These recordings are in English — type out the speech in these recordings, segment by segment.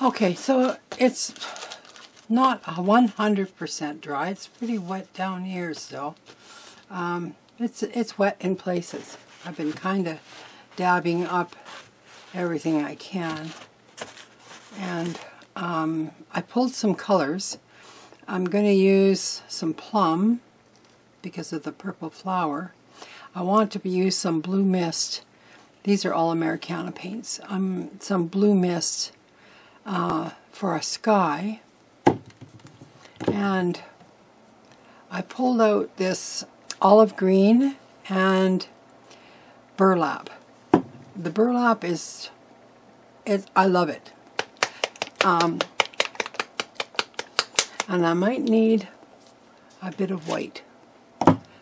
Okay, so it's not 100% dry. It's pretty wet down here still. It's wet in places. I've been kind of dabbing up everything I can. And I pulled some colors. I'm going to use some plum because of the purple flower. I want to use some blue mist. These are all Americana paints. Some blue mist for a sky. And I pulled out this olive green and burlap. The burlap I love it. And I might need a bit of white.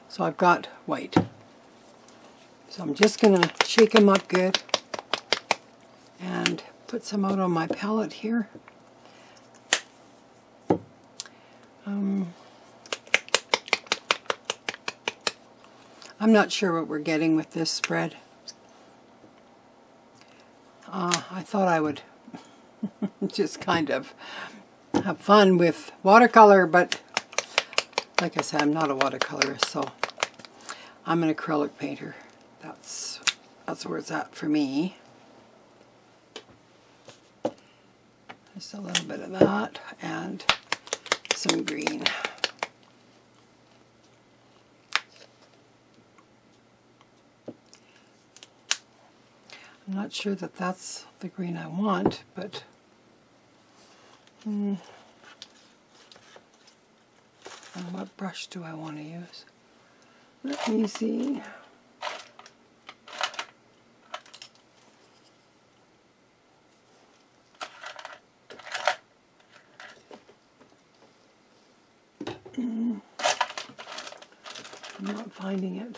So I've got white. So I'm just going to shake them up good and put some out on my palette here. I'm not sure what we're getting with this spread. I thought I would just kind of have fun with watercolor, but like I said, I'm not a watercolorist, so I'm an acrylic painter. That's where it's at for me. Just a little bit of that and some green. I'm not sure that that's the green I want, but and what brush do I want to use? Let me see. I'm not finding it.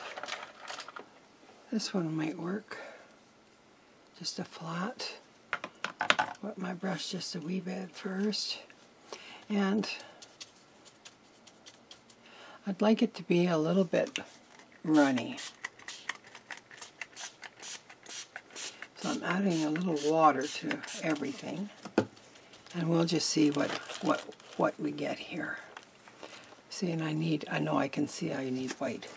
This one might work. Just a flat. Wet my brush just a wee bit first. And I'd like it to be a little bit runny. So I'm adding a little water to everything. And we'll just see what we get here. See, and I know I can see I need white.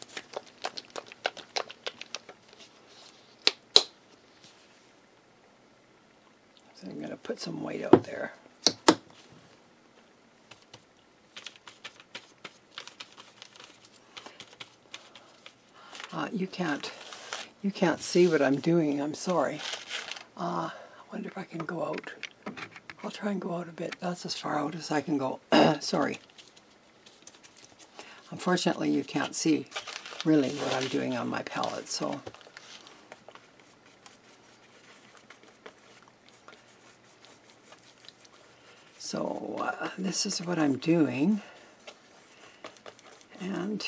So I'm going to put some white out there. You can't see what I'm doing. I'm sorry. I wonder if I can go out. I'll try and go out a bit. That's as far out as I can go. Sorry. Unfortunately, you can't see really what I'm doing on my palette, so this is what I'm doing, and I'm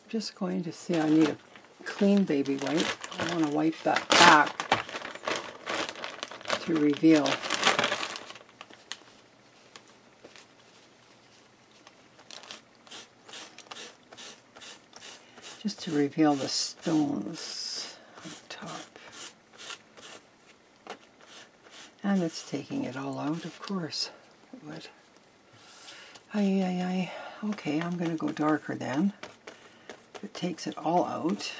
just going to see. I need a clean baby wipe. I want to wipe that back to reveal. Just to reveal the stones on top. And it's taking it all out, of course. It would. Okay, I'm going to go darker then. It takes it all out.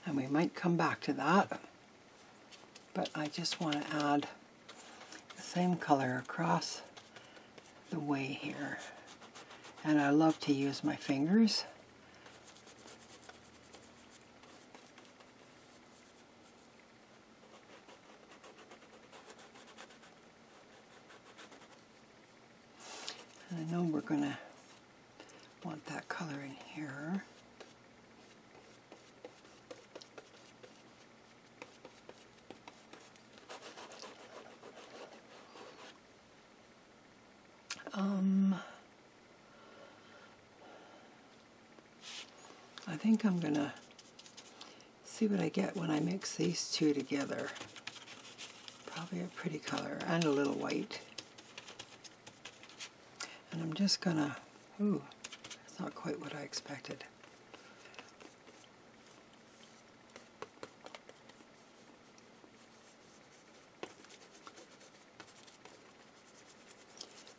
And we might come back to that, but I just want to add the same color across the way here. And I love to use my fingers. And I know we're going to want that color in here. I think I'm going to see what I get when I mix these two together. Probably a pretty color and a little white. And I'm just gonna, ooh, that's not quite what I expected.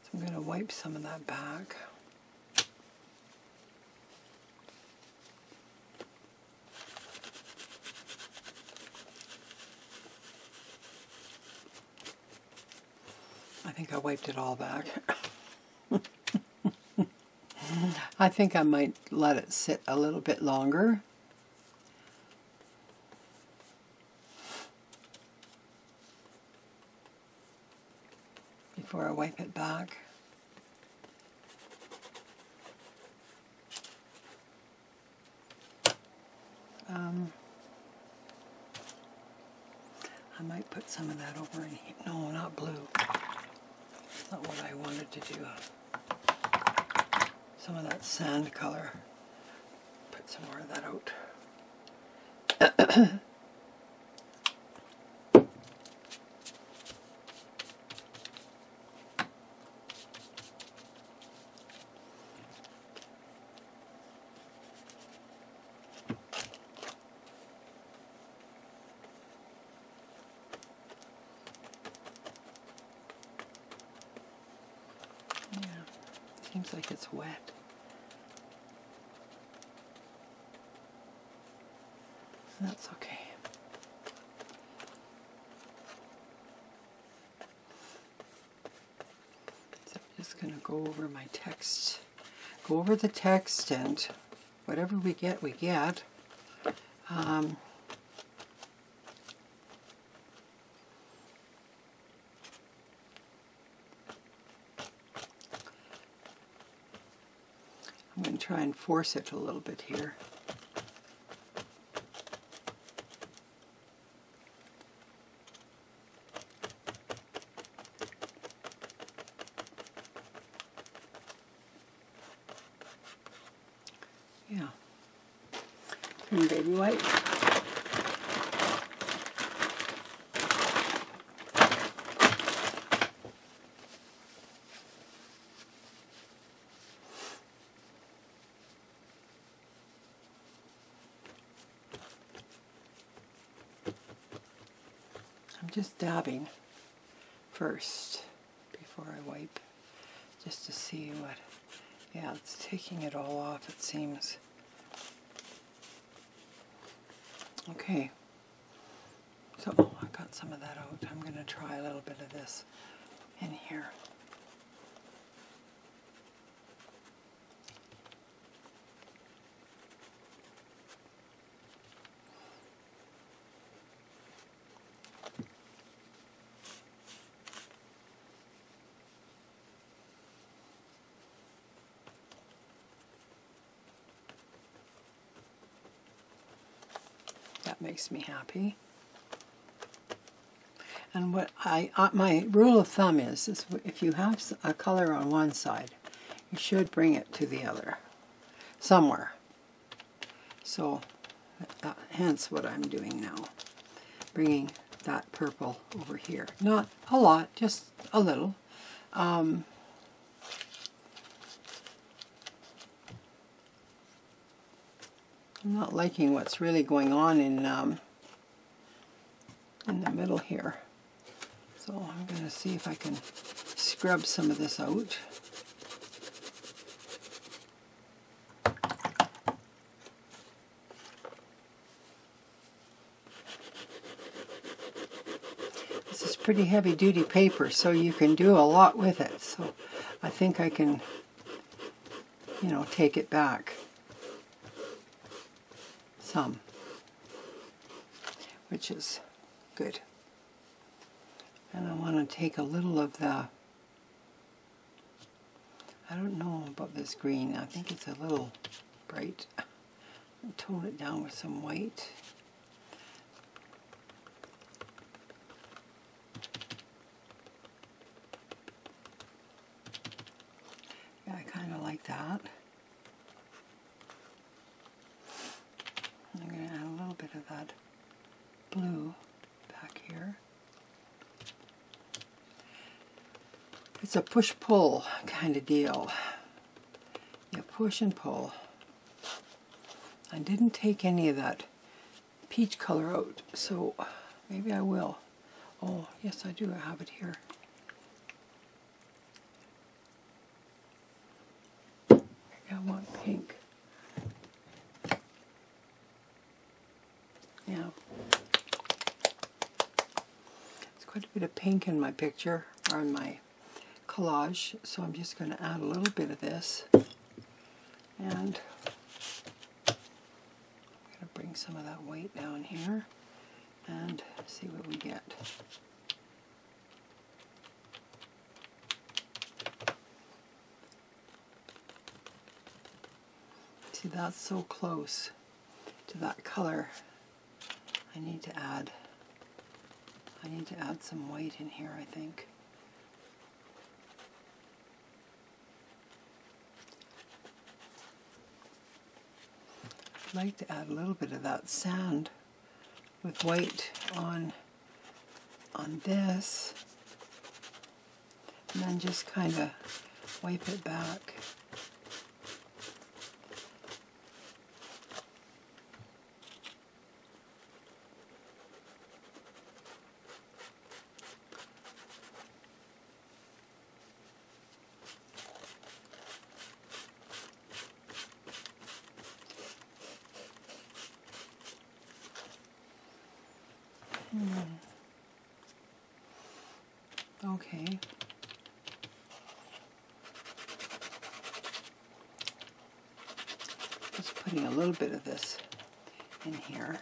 So I'm gonna wipe some of that back. I think I wiped it all back. I think I might let it sit a little bit longer. Before I wipe it back. I might put some of that over in here. No, not blue. That's not what I wanted to do. Some of that sand color. Put some more of that out. Seems like it's wet. That's okay. So I'm just going to go over my text. Go over the text, and whatever we get, we get. I'm going to try and force it a little bit here. Yeah. And baby white. I'm just dabbing first before I wipe, just to see what, yeah, it's taking it all off, it seems. Okay, so I got some of that out. I'm going to try a little bit of this in here. That makes me happy. And what my rule of thumb is if you have a color on one side, you should bring it to the other, somewhere. So, hence what I'm doing now, bringing that purple over here. Not a lot, just a little. I'm not liking what's really going on in the middle here. So I'm going to see if I can scrub some of this out. This is pretty heavy duty paper, so you can do a lot with it. So I think I can, you know, take it back some, which is good. And I want to take a little of the, I don't know about this green, I think it's a little bright. Tone it down with some white. Yeah, I kind of like that. I'm going to add a little bit of that blue back here. It's a push-pull kind of deal. You push and pull. I didn't take any of that peach color out, so maybe I will. Oh, yes, I do. I have it here. I want pink. Yeah. There's quite a bit of pink in my picture, or in my collage, so I'm just going to add a little bit of this. And I'm going to bring some of that white down here and see what we get. See, that's so close to that color. I need to add some white in here, I think. I'd like to add a little bit of that sand with white on this, and then just kind of wipe it back. Okay. Just putting a little bit of this in here.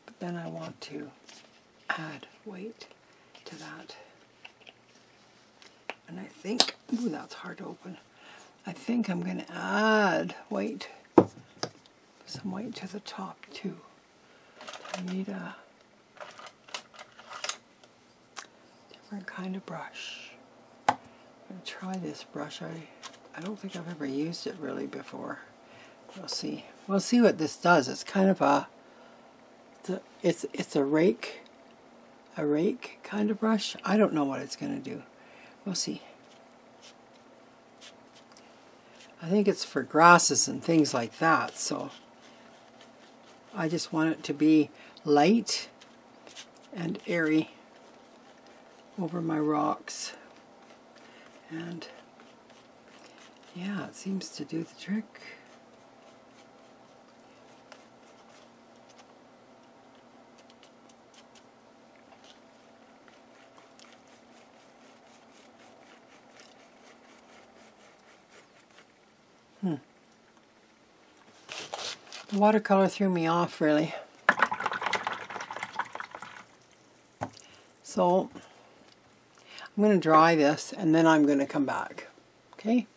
But then I want to add weight to that. And I think, ooh, that's hard to open. I think I'm going to add weight, some weight to the top too. I need a different kind of brush. I'm going to try this brush. I don't think I've ever used it really before. We'll see. We'll see what this does. It's kind of a, it's a rake kind of brush. I don't know what it's going to do. We'll see. I think it's for grasses and things like that, so I just want it to be light and airy over my rocks. And yeah, it seems to do the trick. The watercolor threw me off, really. So I'm going to dry this and then I'm going to come back. Okay?